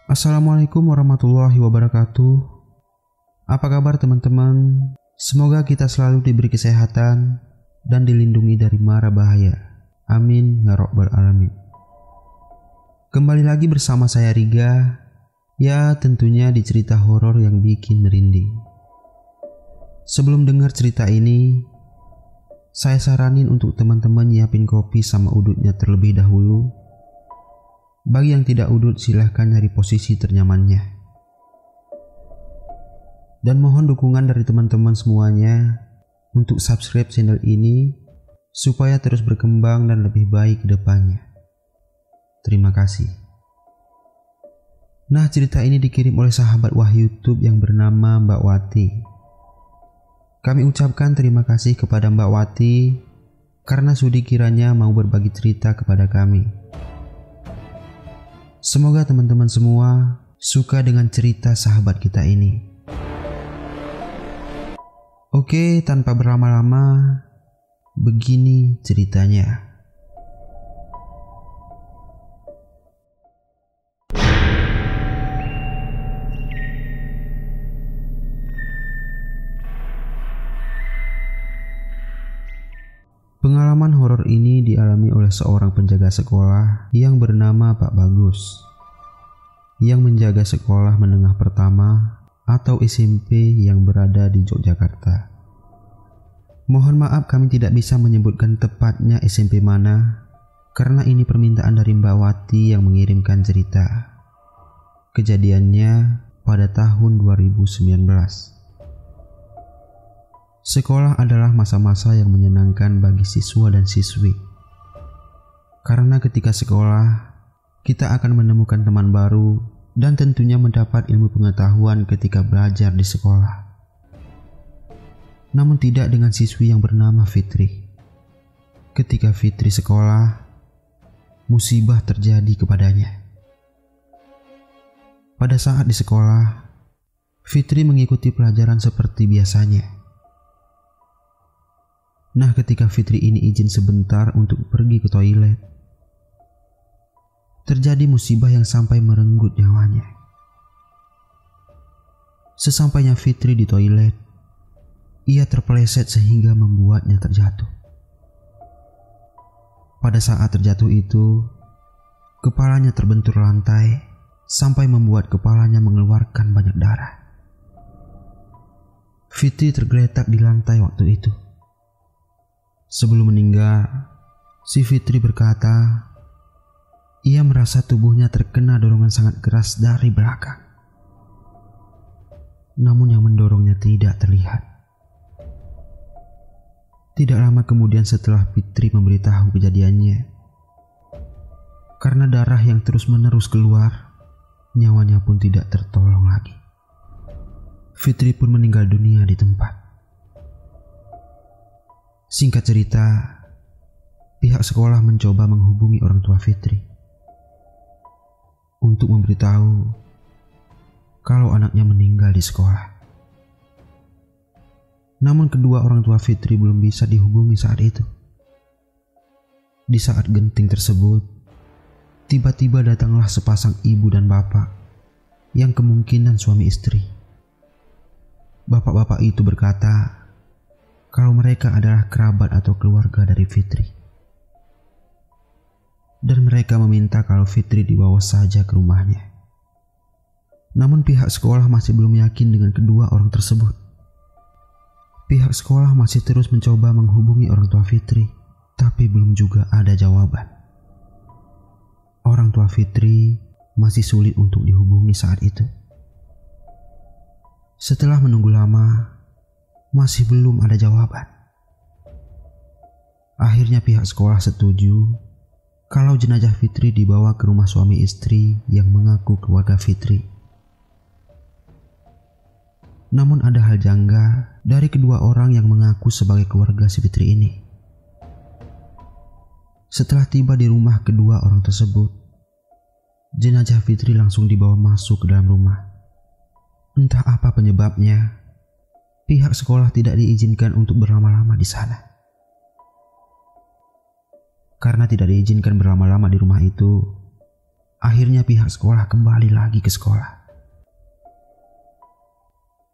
Assalamualaikum warahmatullahi wabarakatuh. Apa kabar teman-teman? Semoga kita selalu diberi kesehatan dan dilindungi dari mara bahaya. Amin ya rabbal alamin. Kembali lagi bersama saya Riga. Ya, tentunya di cerita horor yang bikin merinding. Sebelum dengar cerita ini, saya saranin untuk teman-teman nyiapin kopi sama udutnya terlebih dahulu. Bagi yang tidak udut, silahkan nyari posisi ternyamannya. Dan mohon dukungan dari teman-teman semuanya untuk subscribe channel ini supaya terus berkembang dan lebih baik ke depannya. Terima kasih. Nah, cerita ini dikirim oleh sahabat YouTube yang bernama Mbak Wati. Kami ucapkan terima kasih kepada Mbak Wati karena sudi kiranya mau berbagi cerita kepada kami. Semoga teman-teman semua suka dengan cerita sahabat kita ini. Oke, tanpa berlama-lama, begini ceritanya. Pengalaman horor ini dialami oleh seorang penjaga sekolah yang bernama Pak Bagus, yang menjaga sekolah menengah pertama atau SMP yang berada di Yogyakarta. Mohon maaf kami tidak bisa menyebutkan tepatnya SMP mana, karena ini permintaan dari Mbak Wati yang mengirimkan cerita. Kejadiannya pada tahun 2019. Sekolah adalah masa-masa yang menyenangkan bagi siswa dan siswi. Karena ketika sekolah, kita akan menemukan teman baru dan tentunya mendapat ilmu pengetahuan ketika belajar di sekolah. Namun tidak dengan siswi yang bernama Fitri. Ketika Fitri sekolah, musibah terjadi kepadanya. Pada saat di sekolah, Fitri mengikuti pelajaran seperti biasanya. Nah, ketika Fitri ini izin sebentar untuk pergi ke toilet, terjadi musibah yang sampai merenggut nyawanya. Sesampainya Fitri di toilet, ia terpeleset sehingga membuatnya terjatuh. Pada saat terjatuh itu, kepalanya terbentur lantai sampai membuat kepalanya mengeluarkan banyak darah. Fitri tergeletak di lantai waktu itu. Sebelum meninggal, si Fitri berkata, ia merasa tubuhnya terkena dorongan sangat keras dari belakang. Namun yang mendorongnya tidak terlihat. Tidak lama kemudian setelah Fitri memberitahu kejadiannya, karena darah yang terus-menerus keluar, nyawanya pun tidak tertolong lagi. Fitri pun meninggal dunia di tempat. Singkat cerita, pihak sekolah mencoba menghubungi orang tua Fitri untuk memberitahu kalau anaknya meninggal di sekolah. Namun kedua orang tua Fitri belum bisa dihubungi saat itu. Di saat genting tersebut, tiba-tiba datanglah sepasang ibu dan bapak yang kemungkinan suami istri. Bapak-bapak itu berkata kalau mereka adalah kerabat atau keluarga dari Fitri. Dan mereka meminta kalau Fitri dibawa saja ke rumahnya. Namun pihak sekolah masih belum yakin dengan kedua orang tersebut. Pihak sekolah masih terus mencoba menghubungi orang tua Fitri, tapi belum juga ada jawaban. Orang tua Fitri masih sulit untuk dihubungi saat itu. Setelah menunggu lama, masih belum ada jawaban. Akhirnya pihak sekolah setuju kalau jenazah Fitri dibawa ke rumah suami istri yang mengaku keluarga Fitri. Namun ada hal janggal dari kedua orang yang mengaku sebagai keluarga si Fitri ini. Setelah tiba di rumah kedua orang tersebut, jenazah Fitri langsung dibawa masuk ke dalam rumah. Entah apa penyebabnya, pihak sekolah tidak diizinkan untuk berlama-lama di sana. Karena tidak diizinkan berlama-lama di rumah itu, Akhirnya pihak sekolah kembali lagi ke sekolah.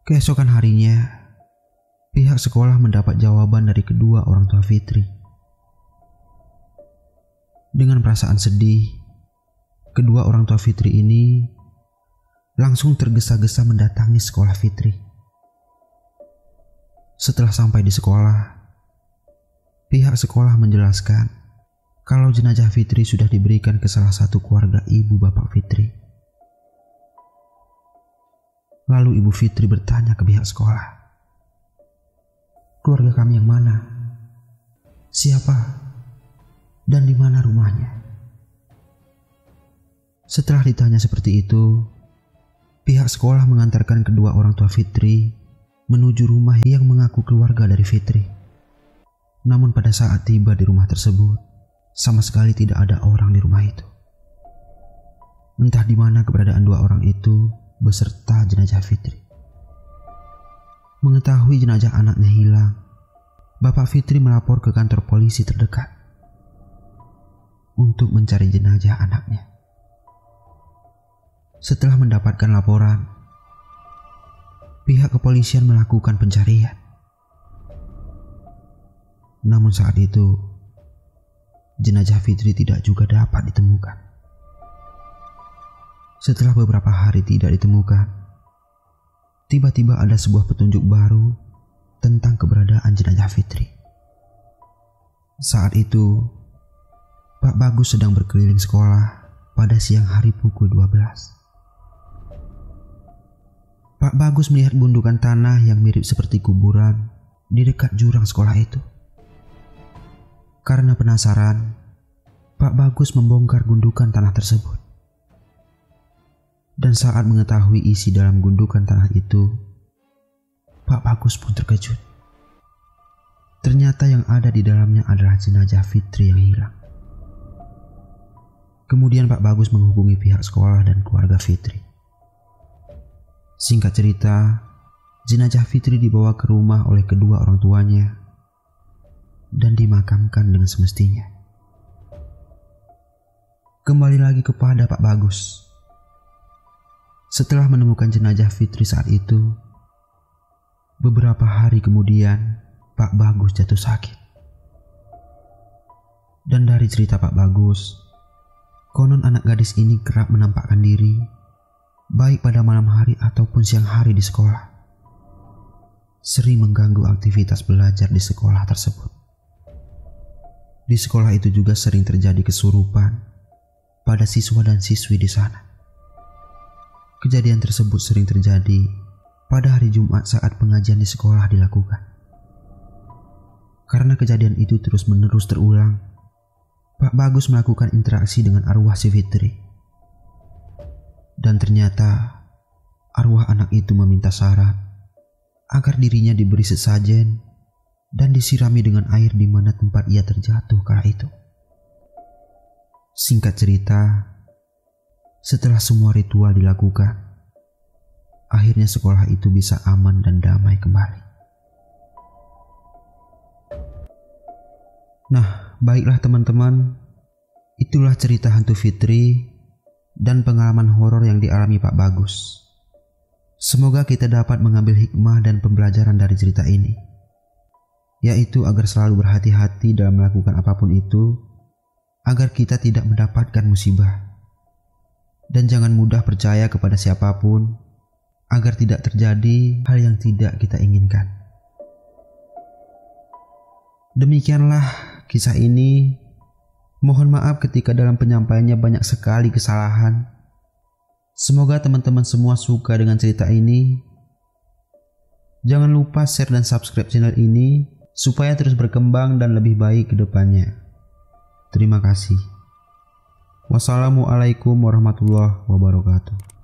Keesokan harinya, pihak sekolah mendapat jawaban dari kedua orang tua Fitri. Dengan perasaan sedih, kedua orang tua Fitri ini langsung tergesa-gesa mendatangi sekolah Fitri. Setelah sampai di sekolah, pihak sekolah menjelaskan kalau jenazah Fitri sudah diberikan ke salah satu keluarga ibu bapak Fitri. Lalu ibu Fitri bertanya ke pihak sekolah, "Keluarga kami yang mana? Siapa? Dan di mana rumahnya?" Setelah ditanya seperti itu, pihak sekolah mengantarkan kedua orang tua Fitri menuju rumah yang mengaku keluarga dari Fitri. Namun pada saat tiba di rumah tersebut, sama sekali tidak ada orang di rumah itu. Entah di mana keberadaan dua orang itu beserta jenazah Fitri. Mengetahui jenazah anaknya hilang, bapak Fitri melapor ke kantor polisi terdekat untuk mencari jenazah anaknya. Setelah mendapatkan laporan, pihak kepolisian melakukan pencarian. Namun saat itu, jenazah Fitri tidak juga dapat ditemukan. Setelah beberapa hari tidak ditemukan, tiba-tiba ada sebuah petunjuk baru tentang keberadaan jenazah Fitri. Saat itu, Pak Bagus sedang berkeliling sekolah pada siang hari pukul 12. Pak Bagus melihat gundukan tanah yang mirip seperti kuburan di dekat jurang sekolah itu. Karena penasaran, Pak Bagus membongkar gundukan tanah tersebut. Dan saat mengetahui isi dalam gundukan tanah itu, Pak Bagus pun terkejut. Ternyata yang ada di dalamnya adalah jenazah Fitri yang hilang. Kemudian Pak Bagus menghubungi pihak sekolah dan keluarga Fitri. Singkat cerita, jenazah Fitri dibawa ke rumah oleh kedua orang tuanya dan dimakamkan dengan semestinya. Kembali lagi kepada Pak Bagus. Setelah menemukan jenazah Fitri saat itu, beberapa hari kemudian Pak Bagus jatuh sakit. Dan dari cerita Pak Bagus, konon anak gadis ini kerap menampakkan diri, baik pada malam hari ataupun siang hari di sekolah. Sering mengganggu aktivitas belajar di sekolah tersebut. Di sekolah itu juga sering terjadi kesurupan pada siswa dan siswi di sana. Kejadian tersebut sering terjadi pada hari Jumat saat pengajian di sekolah dilakukan. Karena kejadian itu terus-menerus terulang, Pak Bagus melakukan interaksi dengan arwah si Fitri. Dan ternyata arwah anak itu meminta syarat agar dirinya diberi sesajen dan disirami dengan air di mana tempat ia terjatuh kala itu. Singkat cerita, setelah semua ritual dilakukan, akhirnya sekolah itu bisa aman dan damai kembali. Nah, baiklah teman-teman, itulah cerita hantu Fitri dan pengalaman horor yang dialami Pak Bagus. Semoga kita dapat mengambil hikmah dan pembelajaran dari cerita ini, yaitu agar selalu berhati-hati dalam melakukan apapun itu, agar kita tidak mendapatkan musibah. Dan jangan mudah percaya kepada siapapun, agar tidak terjadi hal yang tidak kita inginkan. Demikianlah kisah ini. Mohon maaf ketika dalam penyampaiannya banyak sekali kesalahan. Semoga teman-teman semua suka dengan cerita ini. Jangan lupa share dan subscribe channel ini supaya terus berkembang dan lebih baik ke depannya. Terima kasih. Wassalamualaikum warahmatullahi wabarakatuh.